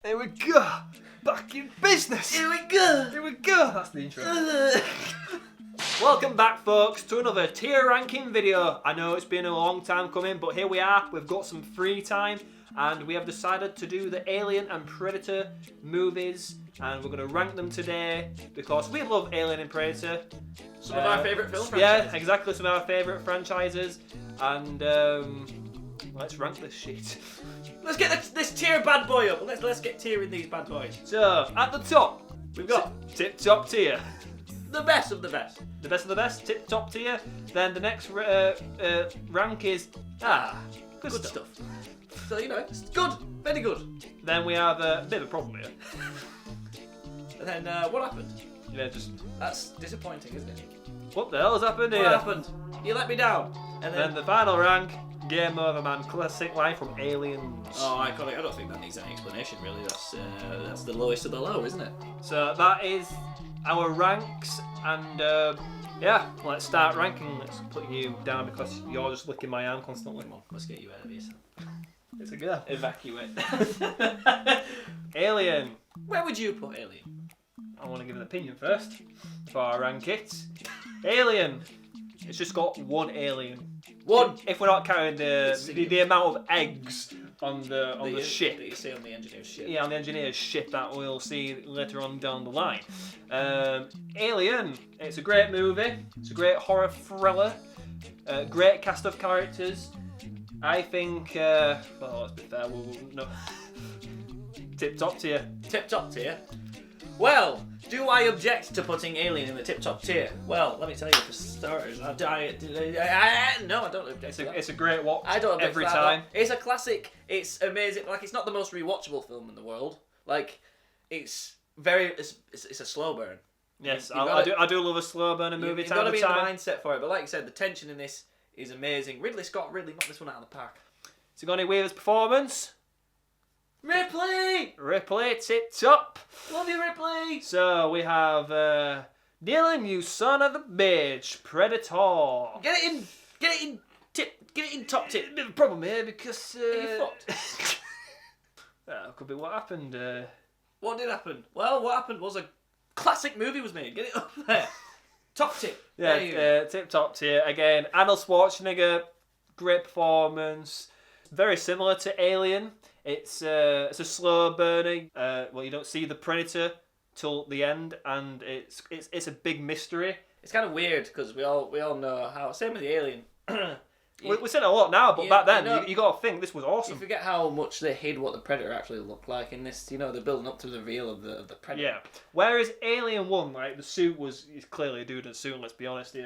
Here we go! Back in business! Here we go! Here we go! That's the intro. Welcome back, folks, to another tier ranking video. I know it's been a long time coming, but here we are. We've got some free time, and we have decided to do the Alien and Predator movies, and we're going to rank them today because we love Alien and Predator. Some of our favourite film franchises. Yeah, exactly, some of our favourite franchises. And let's rank this shit. Let's get this tier bad boy up. Let's get tiering these bad boys. So, at the top, we've got tip top tier. The best of the best. The best of the best, tip top tier. Then the next rank is good stuff. So, you know, it's good. Very good. Then we have a bit of a problem here. And then what happened? Yeah, just That's disappointing, isn't it? what the hell has happened here? What happened? You let me down. And Then the final rank, Game Over Man, classic line from Aliens. Oh, iconic. I don't think that needs any explanation, really. That's the lowest of the low, isn't it? So that is our ranks, and yeah, let's start ranking. Let's put you down because you're just licking my arm constantly. Come on, let's get you out of here. It's a go. Evacuate. Alien. Where would you put Alien? I want to give an opinion first before I rank it. Alien. It's just got one alien. One. If we're not counting the amount of eggs on the ship. That you see on the engineer's ship. Yeah, on the engineer's ship that we'll see later on down the line. Alien. It's a great movie. It's a great horror thriller. Great cast of characters. I think. Well, let's be fair. No. Tip top tier. Tip top tier. Well, do I object to putting Alien in the tip top tier? Well, let me tell you for starters, no, I don't object to that. It's a great watch. I don't object every to that time. It's a classic. It's amazing. Like, it's not the most rewatchable film in the world. Like, it's a slow burn. Yes, I do love a slow burner movie. You've got to be in the mindset for it. But like you said, the tension in this is amazing. Ridley Scott really knocked this one out of the park. Sigourney Weaver's performance. Ripley, tip top. love you, Ripley. So we have Dylan, you son of a bitch, Predator. Get it in top tip. Bit of a problem here because Are you fucked? that could be what happened. What did happen? Well, what happened was a classic movie was made. Get it up there. Top tip. Yeah, tip top tier again. Arnold Schwarzenegger, great performance. Very similar to Alien. It's a slow burner. Well, you don't see the Predator till the end, and it's a big mystery. It's kind of weird because we all know how. Same with the Alien. We said a lot now, but back then you got to think this was awesome. You forget how much they hid what the Predator actually looked like in this. You know, they're building up to the reveal of the Predator. Yeah. Whereas Alien 1, like the suit is clearly a dude in a suit. Let's be honest.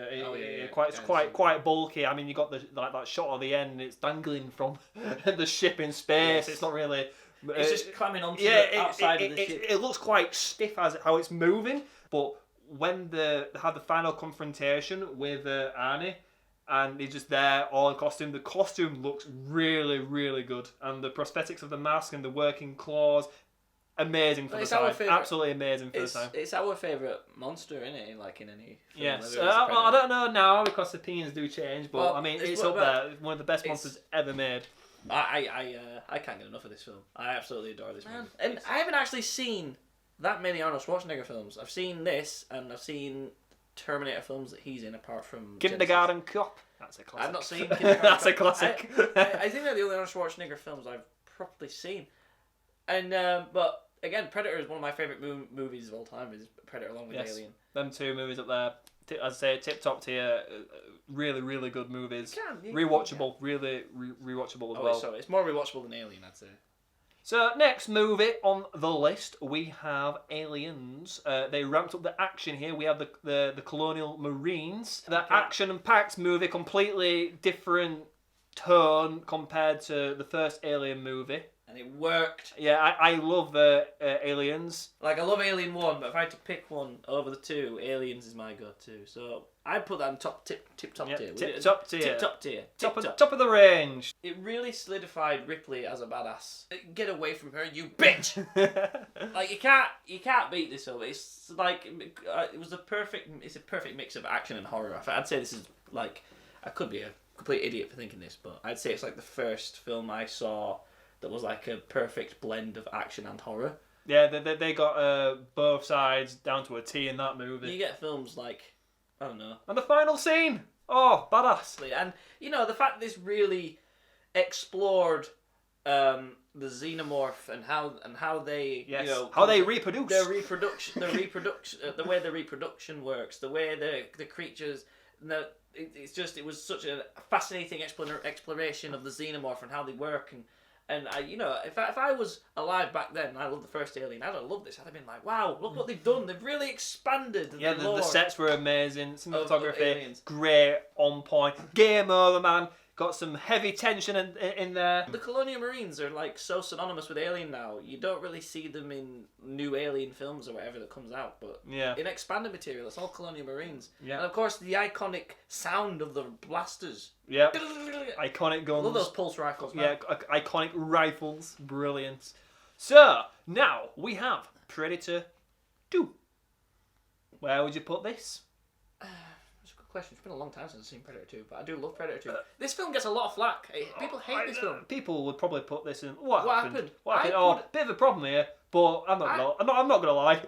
Quite bulky. I mean, you got that shot at the end. It's dangling from the ship in space. Yes. It's not really. It's just climbing onto the outside of the ship. It looks quite stiff as how it's moving, but when they have the final confrontation with Arnie. And he's just there, all in costume. The costume looks really, really good. And the prosthetics of the mask and the working claws, amazing for the time. Absolutely amazing for the time. It's our favourite monster, isn't it? Like in any film. Yes. I don't know now because opinions do change, but well, I mean, it's up there. It's one of the best monsters ever made. I can't get enough of this film. I absolutely adore this movie. And I haven't actually seen that many Arnold Schwarzenegger films. I've seen this, and I've seen Terminator films that he's in, apart from Kindergarten Cop. That's a classic. I've not seen Kindergarten That's a classic. I think they're the only Arnold Schwarzenegger films I've properly seen. And but again, Predator is one of my favourite movies of all time. Is Predator along with Alien. Them two movies up there. As I say, tip top tier. Really, really good movies. Rewatchable, really rewatchable as well. So it's more rewatchable than Alien, I'd say. So next movie on the list we have Aliens. They ramped up the action here. We have the Colonial Marines. The action-packed movie, completely different tone compared to the first Alien movie. And it worked. Yeah, I love Aliens. Like, I love Alien 1, but if I had to pick one over the two, Aliens is my go-to. So I'd put that in top tier. Tip top tier. Top of the range. It really solidified Ripley as a badass. Get away from her, you bitch! Like, you can't beat this film. It's like, it's a perfect mix of action and horror. I'd say this is like, I could be a complete idiot for thinking this, but I'd say it's like the first film I saw that was like a perfect blend of action and horror. Yeah, they got both sides down to a T in that movie. You get films like, I don't know. And the final scene! Oh, badass. And, you know, the fact this really explored the xenomorph and how they, Yes. you know... How they reproduce. Their reproduction, the way the reproduction works, the way the creatures... It was such a fascinating exploration of the xenomorph and how they work, and I, you know, if I was alive back then and I loved the first Alien, I'd have loved this. I'd have been like, wow, look what they've done. They've really expanded the lore. The sets were amazing. Cinematography, Aliens. great, on point. Game over, man. Got some heavy tension in there. The Colonial Marines are like so synonymous with Alien now. You don't really see them in new Alien films or whatever that comes out, but in expanded material, it's all Colonial Marines. Yeah. And of course, the iconic sound of the blasters. Yeah. Iconic guns. I love those pulse rifles, man. Yeah, iconic rifles. Brilliant. So, now we have Predator 2. Where would you put this? That's a good question. It's been a long time since I've seen Predator 2, but I do love Predator 2. This film gets a lot of flack. People hate this film. People would probably put this in. What happened? Bit of a problem here, but I'm not gonna lie.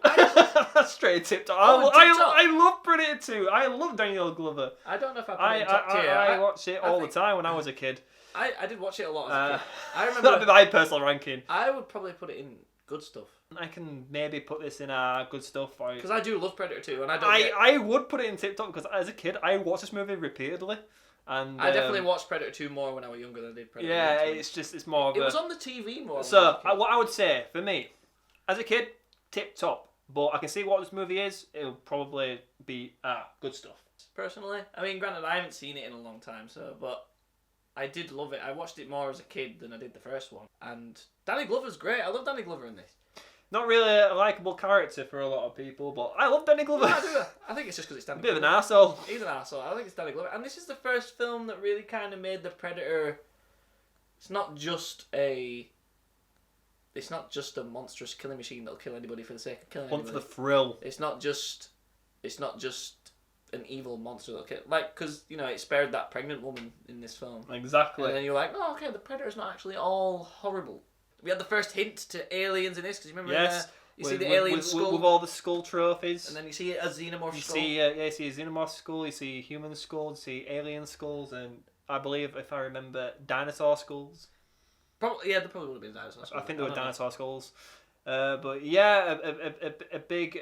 That's straight tip top. I love Predator 2. I love Daniel Glover. I don't know if I put it in top tier. I watched it all the time when I was a kid. I did watch it a lot as a kid. I remember. That'd be my personal ranking. I would probably put it in good stuff. I can maybe put this in good stuff. Because I do love Predator 2, and I would put it in tip top because as a kid I watched this movie repeatedly, and I definitely watched Predator 2 more when I was younger than I did Predator 2. Yeah, it's more of it was on the TV more. So what I would say for me, as a kid, tip top. But I can see what this movie is. It'll probably be good stuff. Personally, I mean, granted, I haven't seen it in a long time, but I did love it. I watched it more as a kid than I did the first one, and Danny Glover's great. I love Danny Glover in this. Not really a likeable character for a lot of people, but I love Danny Glover. No, I think it's just because it's Danny Glover. Bit of an arsehole. He's an arsehole. I think it's Danny Glover. And this is the first film that really kind of made the Predator... It's not just a monstrous killing machine that'll kill anybody for the sake of killing anybody. For the thrill. It's not just an evil monster that'll kill... Like, because, you know, it spared that pregnant woman in this film. Exactly. And then you're like, oh, okay, the Predator's not actually all horrible. We had the first hint to aliens in this, because you remember you see the alien skull. With all the skull trophies. And then you see a xenomorph skull. You see a xenomorph skull, you see human skulls, you see alien skulls, and I believe, if I remember, dinosaur skulls. Probably, yeah, there probably would have been dinosaur skulls. I think there were dinosaur skulls. But yeah, a big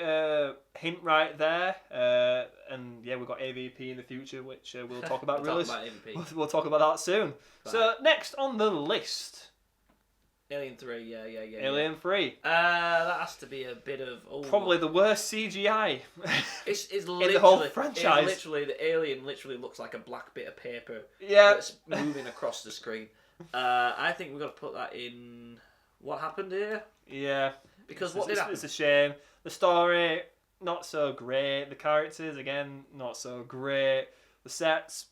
hint right there. And yeah, we've got AVP in the future, which we'll talk about we'll talk about AVP. We'll talk about that soon. Right. So next on the list, Alien 3, yeah. Alien 3. That has to be a bit of... Probably the worst CGI it's in the whole franchise. Literally, the alien literally looks like a black bit of paper that's moving across the screen. I think we've got to put that in... What happened here? Yeah. Because what did happen? It's a shame. The story, not so great. The characters, again, not so great. The sets...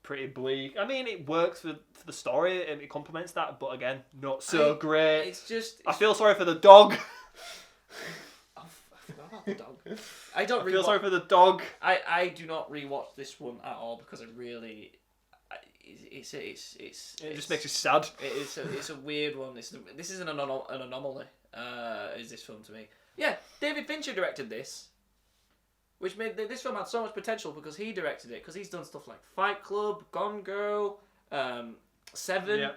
pretty bleak. I mean, it works for the story and it complements that, but again, not so great. I feel sorry for the dog. I forgot about the dog. I feel sorry for the dog. I do not rewatch this one at all because it really, it just makes you sad. It's a weird one. This is an anomaly. Is this film to me? Yeah, David Fincher directed this. Which made this film had so much potential because he directed it. Because he's done stuff like Fight Club, Gone Girl, Seven. Yeah.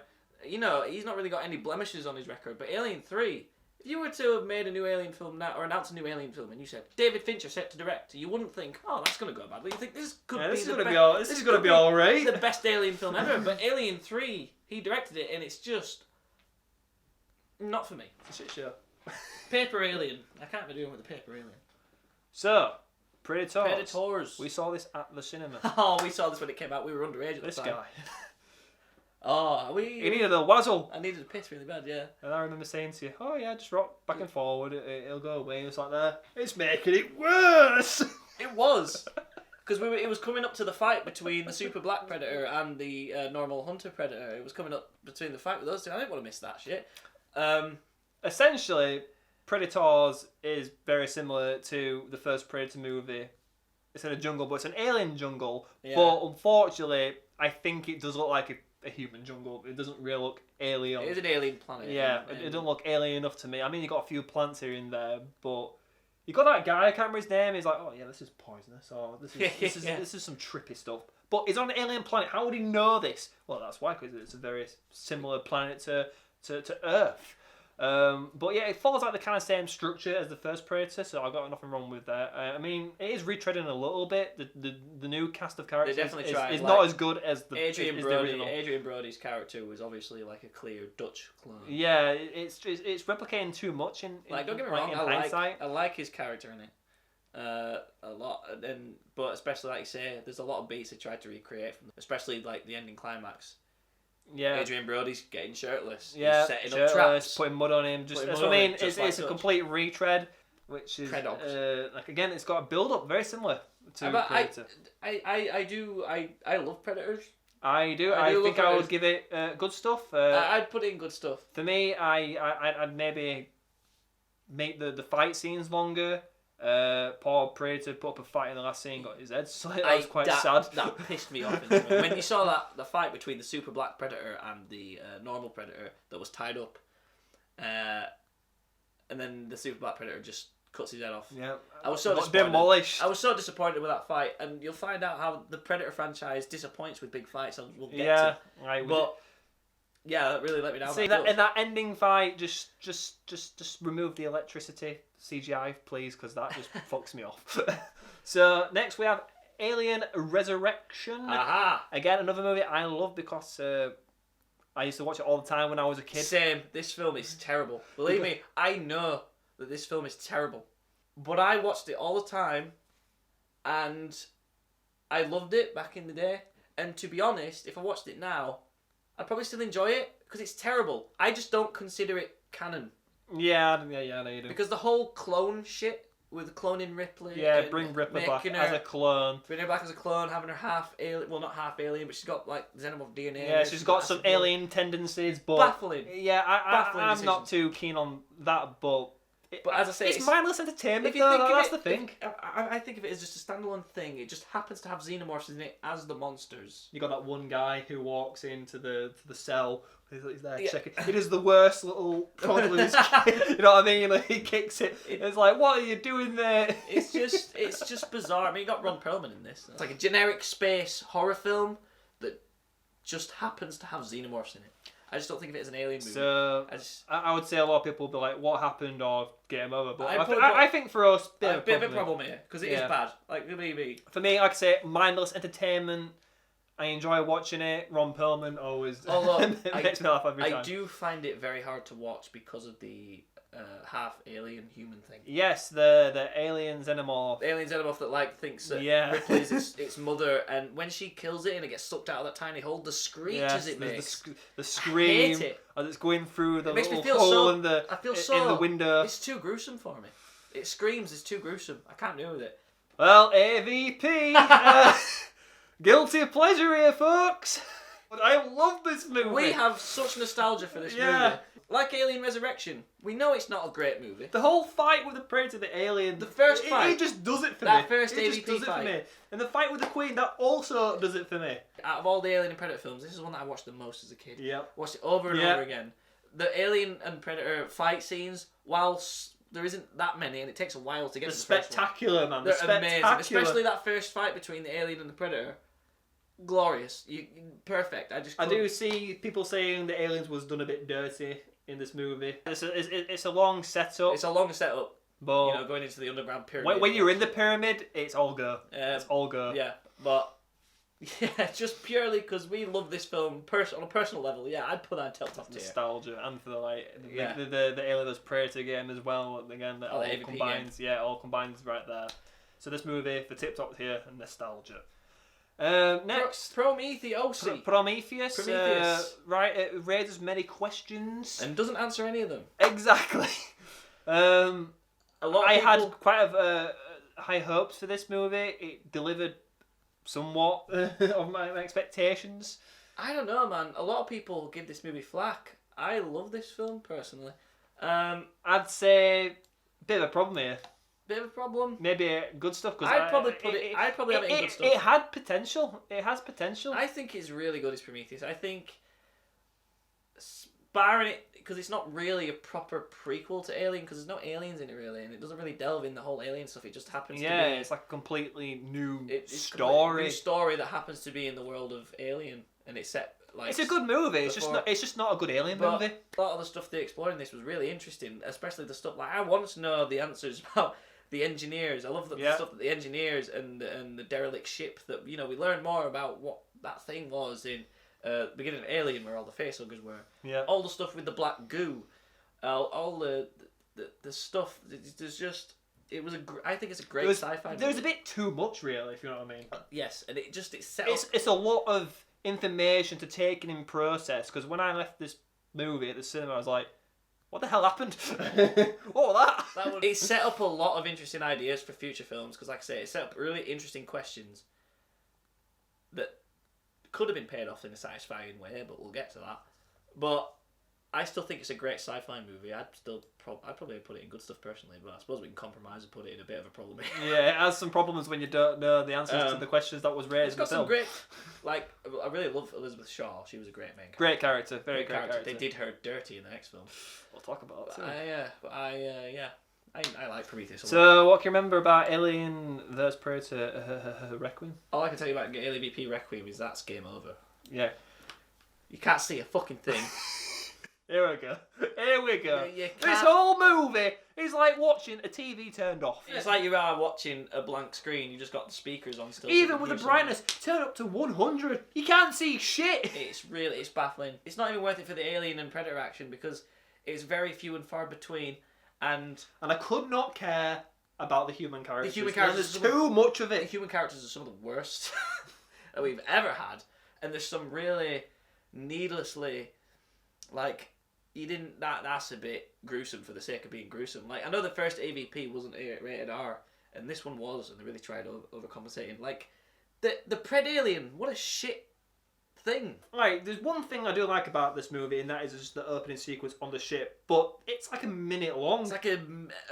You know, he's not really got any blemishes on his record. But Alien 3, if you were to have made a new Alien film now, or announced a new Alien film, and you said David Fincher set to direct, you wouldn't think, oh, that's going to go badly. You think this is going to be all right. The best Alien film ever. But Alien 3, he directed it, and it's just not for me. It's a shit show. Paper Alien. I can't be doing with the Paper Alien. So. Predators. We saw this at the cinema. Oh, we saw this when it came out. We were underage at the time. This guy. He needed a wazzle. I needed a piss really bad, yeah. And I remember saying to you, oh yeah, just rock back and forward. It'll go away. And it's like that. It's making it worse. It was. Because it was coming up to the fight between the Super Black Predator and the normal Hunter Predator. It was coming up between the fight with those two. I didn't want to miss that shit. Essentially... Predators is very similar to the first Predator movie. It's in a jungle, but it's an alien jungle. Yeah. But unfortunately, I think it does look like a human jungle. It doesn't really look alien. It is an alien planet. Yeah, it doesn't look alien enough to me. I mean, you got a few plants here and there, but you got that guy. I can't remember his name. He's like, oh yeah, this is poisonous. Or this is some trippy stuff. But he's on an alien planet. How would he know this? Well, that's why, because it's a very similar planet to Earth. But yeah, it follows like the kind of same structure as the first Predator, so I've got nothing wrong with that. I mean, it is retreading a little bit. The new cast of characters is not as good as the original. Adrian Brody's character was obviously like a clear Dutch clone. Yeah, it's replicating too much in don't get me wrong, I like his character in it. A lot, but especially like you say, there's a lot of beats they tried to recreate from, especially like the ending climax. Yeah, Adrian Brody's getting shirtless. Yeah, he's setting up traps, putting mud on him. That's what I mean. It's a complete retread, which is like again, it's got a build up very similar to Predator. I love Predators. I do. I think I would give it good stuff. I'd put it in good stuff. For me, I'd maybe make the fight scenes longer. Poor Predator put up a fight in the last scene, got his head slit. That was quite sad. That pissed me off. When you saw the fight between the super black Predator and the normal Predator that was tied up, and then the super black Predator just cuts his head off. Yeah, I was so demolished. I was so disappointed with that fight, and you'll find out how the Predator franchise disappoints with big fights. And we'll get to. Right. But yeah, that really let me down. See that in that ending fight, just remove the electricity CGI, please, because that just fucks me off. So next we have Alien Resurrection. Aha! Again, another movie I love because I used to watch it all the time when I was a kid. Same. This film is terrible. Believe me, I know that this film is terrible, but I watched it all the time, and I loved it back in the day. And to be honest, if I watched it now, I'd probably still enjoy it because it's terrible. I just don't consider it canon. Yeah, I know you do. Because the whole clone shit with cloning Ripley. Yeah, bring Ripley back as a clone. Bring her back as a clone, having her half alien. Well, not half alien, but she's got like xenomorph DNA. Yeah, she's got some alien tendencies, but baffling. Yeah, I'm not too keen on that, but as I say, it's mindless entertainment. That's the thing. I think of it as just a standalone thing. It just happens to have xenomorphs in it as the monsters. You got that one guy who walks into the cell. He's there checking. It is the worst little Prometheus kid. You know what I mean? Like, he kicks it. It's like, what are you doing there? It's just bizarre. I mean, you got Ron Perlman in this. It's like a generic space horror film that just happens to have xenomorphs in it. I just don't think of it as an alien movie. So I would say a lot of people will be like, "What happened?" or "Game over." But I think for us, a bit of a problem here because it is bad. Like maybe for me, like I say, mindless entertainment. I enjoy watching it. Ron Perlman always makes me laugh every time. I do find it very hard to watch because of the half alien human thing. Yes, the alien xenomorph. The alien xenomorph that like thinks that Ripley's its mother, and when she kills it and it gets sucked out of that tiny hole, the screeches it makes. The scream. I hate it. As it's going through the little feel hole in the window. It's too gruesome for me. It screams. It's too gruesome. I can't deal with it. Well, AVP. Guilty pleasure here, folks. But I love this movie. We have such nostalgia for this movie. Like Alien Resurrection, we know it's not a great movie. The whole fight with the Predator, the alien, the first fight, it just does it for me. That first AVP just does fight. It for me. And the fight with the Queen, that also does it for me. Out of all the Alien and Predator films, this is one that I watched the most as a kid. Yeah. Watched it over and over again. The Alien and Predator fight scenes, whilst there isn't that many, and it takes a while to get to the spectacular, man. They're amazing, especially that first fight between the Alien and the Predator. Glorious, perfect. I do see people saying the Aliens was done a bit dirty in this movie. It's a long setup. It's a long setup, but going into the underground pyramid. When you're in the pyramid, it's all go. It's all go. Yeah, but just purely because we love this film on a personal level. Yeah, I'd put that in top tier. Nostalgia, and for the Alien vs Predator game as well. Again, that all combines. Game. Yeah, all combines right there. So this movie for tip top tier and nostalgia. Next, Prometheus. Prometheus. It raises many questions and doesn't answer any of them. Exactly. I had quite high hopes for this movie. It delivered somewhat of my expectations. I don't know, man. A lot of people give this movie flack. I love this film personally. I'd say bit of a problem here. bit of a problem. Maybe good stuff. Because I'd probably have it in good stuff. It had potential. It has potential. I think it's really good as Prometheus. I think, barring it, because it's not really a proper prequel to Alien, because there's no aliens in it really, and it doesn't really delve in the whole alien stuff. It just happens to be... Yeah, it's like a completely new story. New story that happens to be in the world of Alien, and it's set like... It's a good movie. It's just not a good Alien movie. A lot of the stuff they explored in this was really interesting, especially the stuff... Like, I want to know the answers about the engineers. I love the stuff that the engineers and the derelict ship that, you know, we learned more about what that thing was in... beginning of Alien, where all the facehuggers were. Yeah. All the stuff with the black goo, all the stuff. There's just I think it's a great sci-fi movie. There's a bit too much, really, if you know what I mean. Yes, and it set up. It's a lot of information to take in process. Because when I left this movie at the cinema, I was like, "What the hell happened? What was that?" It set up a lot of interesting ideas for future films. Because, like I say, it set up really interesting questions that could have been paid off in a satisfying way, but we'll get to that. But I still think it's a great sci-fi movie. I'd probably put it in good stuff personally, but I suppose we can compromise and put it in a bit of a problem. Yeah, it has some problems when you don't know the answers to the questions that was raised in the film. Some great, like, I really love Elizabeth Shaw. She was a great main character. Great character, very great character. They did her dirty in the next film. We'll talk about it. I like Prometheus a lot. So, what can you remember about Alien vs Predator Requiem? All I can tell you about Alien VP Requiem is that's game over. Yeah. You can't see a fucking thing. Here we go. Here we go. You This whole movie is like watching a TV turned off. It's like you are watching a blank screen. You just got the speakers on still. Even with the brightness turned up to 100, you can't see shit. It's baffling. It's not even worth it for the Alien and Predator action because it's very few and far between. And I could not care about the human characters. The human characters, there's too much of the it. human characters are some of the worst that we've ever had, and there's some really needlessly, like, you didn't. That's a bit gruesome for the sake of being gruesome. Like, I know the first AVP wasn't rated R, and this one was, and they really tried overcompensating. Like, the Pred Alien, what a shit thing. Right, there's one thing I do like about this movie, and that is just the opening sequence on the ship. But it's like a minute long. It's like a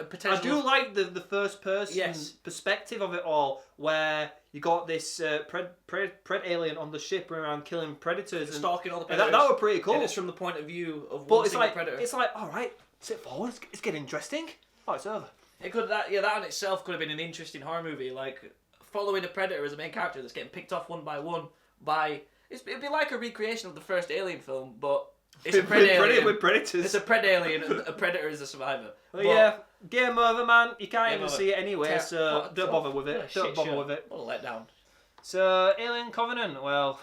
potential. I do like the first person perspective of it all, where you got this pred alien on the ship around killing predators and stalking all the predators. That was pretty cool. And it's from the point of view of but one it's single like, predator. It's like, all right, sit forward. It's getting interesting. Oh, it's over. It could that in itself could have been an interesting horror movie, like following a predator as a main character that's getting picked off one by one by. It'd be like a recreation of the first Alien film, but it's a Pred Alien with predators. It's a Pred Alien, and a predator is a survivor. Well, yeah, game over, man. You can't even see it anyway, so don't bother with it. Don't bother with it. What a letdown. So, Alien Covenant. Well,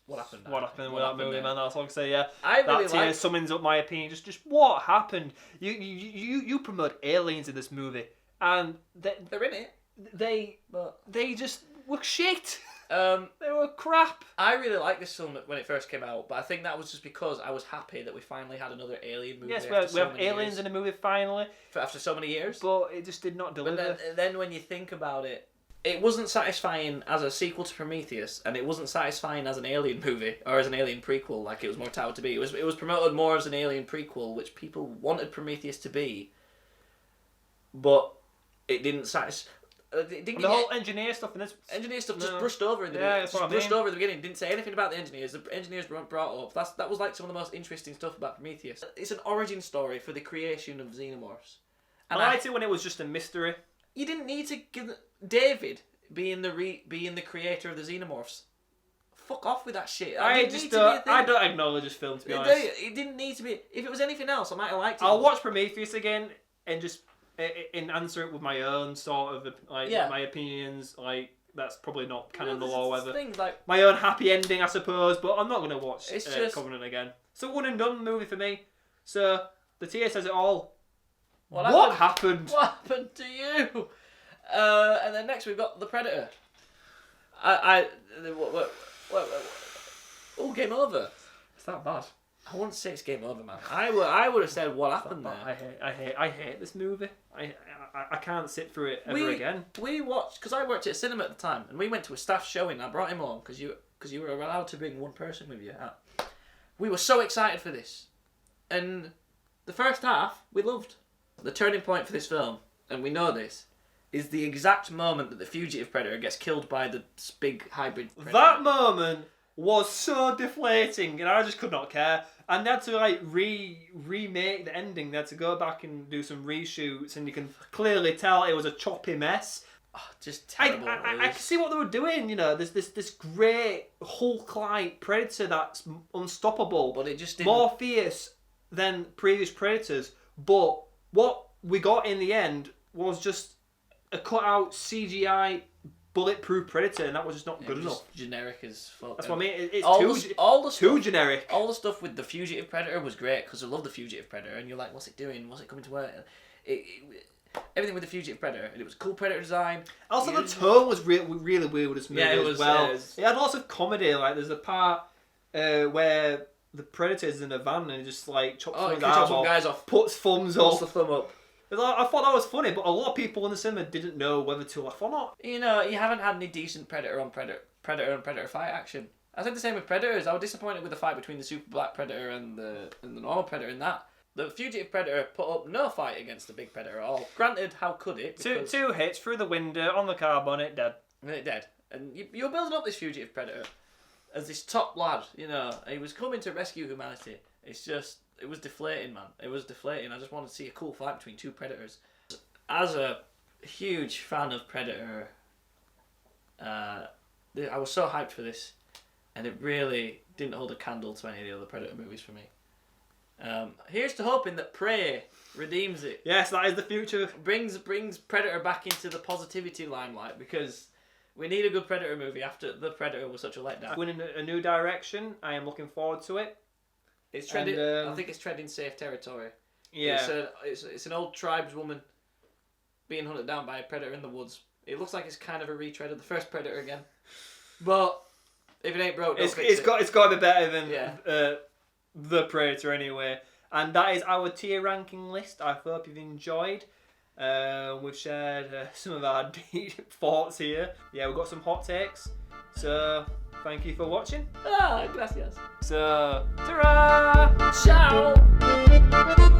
what happened? What happened with that movie, man? That's all I can say. Yeah, I really that summons up my opinion. Just what happened? You promote aliens in this movie, and they're in it. They just were shit. They were crap. I really liked this film when it first came out, but I think that was just because I was happy that we finally had another Alien movie. Yes, we have aliens in a movie finally. After so many years. But it just did not deliver. But then when you think about it, it wasn't satisfying as a sequel to Prometheus, and it wasn't satisfying as an Alien movie, or as an Alien prequel, like it was more touted to be. It was promoted more as an Alien prequel, which people wanted Prometheus to be, but it didn't satisfy. The whole engineer stuff in this just brushed over in the beginning. Brushed over at the beginning. Didn't say anything about the engineers. The engineers weren't brought up. That was like some of the most interesting stuff about Prometheus. It's an origin story for the creation of xenomorphs. And I liked it when it was just a mystery. You didn't need to give David being the creator of the xenomorphs. Fuck off with that shit. I don't acknowledge this film, to be honest. It didn't need to be. If it was anything else, I might have liked it. I'll watch Prometheus again and just. And answer it with my own sort of my opinions. Like, that's probably not canon law or whatever. My own happy ending, I suppose. But I'm not going to watch Covenant again. It's a one and done movie for me. So the TA says it all. What happened? What happened to you? And then next we've got the Predator. Oh, game over. It's that bad. I wouldn't say it's game over, man. I would have said what happened there. I hate this movie. I can't sit through it ever again. We watched, because I worked at a cinema at the time, and we went to a staff showing. I brought him along because you were allowed to bring one person with you. We were so excited for this, and the first half we loved. The turning point for this film, and we know this, is the exact moment that the fugitive predator gets killed by the big hybrid predator. That moment was so deflating, and I just could not care. And they had to like remake the ending. They had to go back and do some reshoots, and you can clearly tell it was a choppy mess. Oh, just terrible. I can see what they were doing. You know, there's this great Hulk-like predator that's unstoppable, but it just didn't... more fierce than previous predators. But what we got in the end was just a cut-out CGI bulletproof predator, and that was just not good enough. Generic as fuck. That's what I mean. It's too generic. All the stuff with the fugitive predator was great because I love the fugitive predator, and you're like, what's it doing? What's it coming to work? Everything with the fugitive predator, and it was a cool predator design. Also, the tone was really weird with this movie as well. It had lots of comedy. Like there's a part where the predator's in a van and he just like chops some guys off, puts thumbs up, the thumb up. I thought that was funny, but a lot of people in the cinema didn't know whether to laugh or not. You know, you haven't had any decent predator on predator fight action. I think the same with predators. I was disappointed with the fight between the super black predator and the normal predator in that. The fugitive predator put up no fight against the big predator at all. Granted, how could it? Two hits through the window on the car bonnet, dead. Dead. And you're building up this fugitive predator as this top lad. You know, he was coming to rescue humanity. It's just. It was deflating, man. It was deflating. I just wanted to see a cool fight between two predators. As a huge fan of Predator, I was so hyped for this, and it really didn't hold a candle to any of the other Predator movies for me. Here's to hoping that Prey redeems it. Yes, that is the future. Brings Predator back into the positivity limelight, because we need a good Predator movie after the Predator was such a letdown. Going in a new direction. I am looking forward to it. It's treading. I think it's treading safe territory. Yeah. It's an old tribeswoman being hunted down by a predator in the woods. It looks like it's kind of a retread of the first Predator again. But if it ain't broke, don't fix it. It's got to be better than the Predator anyway. And that is our tier ranking list. I hope you've enjoyed. We've shared some of our deep thoughts here. Yeah, we've got some hot takes. So thank you for watching. Gracias. So, ta-ra! Ciao!